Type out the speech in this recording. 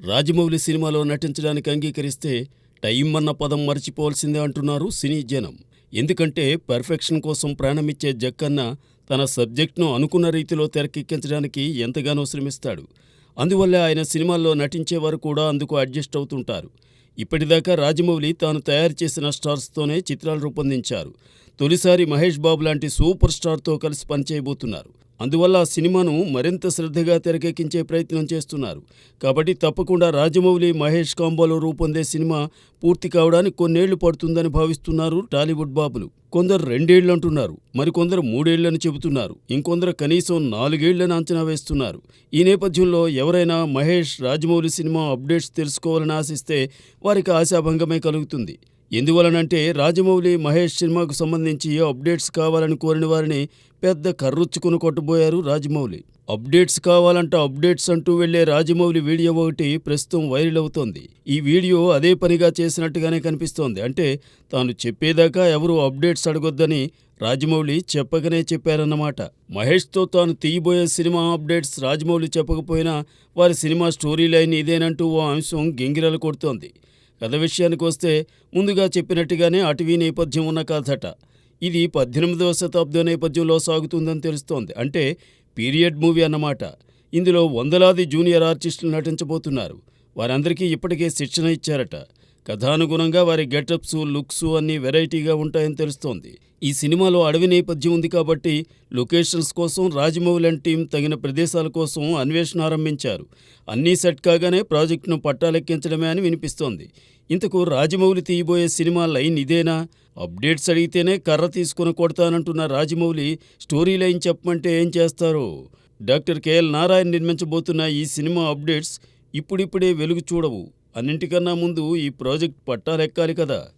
రాజమౌళి సినిమాలో నటించడానికి అంగీకరిస్తే టైం అన్న పదం మర్చిపోవాల్సిందే అంటున్నారు సినీ జనం. ఎందుకంటే పర్ఫెక్షన్ కోసం ప్రాణమిచ్చే జక్కన్న తన సబ్జెక్ట్ను అనుకున్న రీతిలో తెరకెక్కించడానికి ఎంతగానో శ్రమిస్తాడు. అందువల్లే ఆయన సినిమాల్లో నటించేవారు కూడా అందుకు అడ్జస్ట్ అవుతుంటారు. ఇప్పటిదాకా రాజమౌళి తాను తయారు చేసిన స్టార్స్తోనే చిత్రాలు రూపొందించారు. తొలిసారి మహేష్ బాబు లాంటి సూపర్ స్టార్తో కలిసి పనిచేయబోతున్నారు. అందువల్ల ఆ సినిమాను మరింత శ్రద్ధగా తెరకెక్కించే ప్రయత్నం చేస్తున్నారు. కాబట్టి తప్పకుండా రాజమౌళి మహేష్ కాంబోలో రూపొందే సినిమా పూర్తి కావడానికి కొన్నేళ్లు పడుతుందని భావిస్తున్నారు టాలీవుడ్ బాబులు. కొందరు 2 ఏళ్లు అంటున్నారు, మరికొందరు 3 ఏళ్లని చెబుతున్నారు, ఇంకొందరు కనీసం 4 ఏళ్లని అంచనా వేస్తున్నారు. ఈ నేపథ్యంలో ఎవరైనా మహేష్ రాజమౌళి సినిమా అప్డేట్స్ తెలుసుకోవాలని ఆశిస్తే వారికి ఆశాభంగమే కలుగుతుంది. ఎందువలనంటే రాజమౌళి మహేష్ సినిమాకు సంబంధించి అప్డేట్స్ కావాలని కోరిన వారిని పెద్ద కర్రుచ్చుకుని కొట్టబోయారు రాజమౌళి. అప్డేట్స్ కావాలంట అప్డేట్స్ అంటూ వెళ్లే రాజమౌళి వీడియో ఒకటి ప్రస్తుతం వైరల్ అవుతోంది. ఈ వీడియో అదే పనిగా చేసినట్టుగానే కనిపిస్తోంది. అంటే తాను చెప్పేదాకా ఎవరూ అప్డేట్స్ అడగొద్దని రాజమౌళి చెప్పకనే చెప్పారన్నమాట. మహేష్తో తాను తీయబోయే సినిమా అప్డేట్స్ రాజమౌళి చెప్పకపోయినా వారి సినిమా స్టోరీ లైన్ ఇదేనంటూ ఓ అంశం గింగిరాలు కొడుతోంది. కథ విషయానికి వస్తే ముందుగా చెప్పినట్టుగానే అటవీ నేపథ్యం ఉన్న కథట. ఇది 18వ శతాబ్దం నేపథ్యంలో సాగుతుందని తెలుస్తోంది. అంటే పీరియడ్ మూవీ అన్నమాట. ఇందులో వందలాది జూనియర్ ఆర్టిస్టులు నటించబోతున్నారు. వారందరికీ ఇప్పటికే శిక్షణ ఇచ్చారట. కథానుగుణంగా వారి గెటప్స్, లుక్స్ అన్నీ వెరైటీగా ఉంటాయని తెలుస్తోంది. ఈ సినిమాలో అడవి నేపథ్యం ఉంది కాబట్టి లొకేషన్స్ కోసం రాజమౌళి అండ్ టీం తగిన ప్రదేశాల కోసం అన్వేషణ ఆరంభించారు. అన్నీ సెట్ కాగానే ప్రాజెక్టును పట్టాలెక్కించడమే అని వినిపిస్తోంది. ఇంతకు రాజమౌళి తీయబోయే సినిమా లైన్ ఇదేనా? అప్డేట్స్ అడిగితేనే కర్ర తీసుకుని కొడతానంటున్న రాజమౌళి స్టోరీ లైన్ చెప్పమంటే ఏం చేస్తారు? డాక్టర్ కెఎల్ నారాయణ నిర్మించబోతున్న ఈ సినిమా అప్డేట్స్ ఇప్పుడిప్పుడే వెలుగు చూడవు. అన్నింటికన్నా ముందు ఈ ప్రాజెక్ట్ పట్టాలెక్కాలి కదా.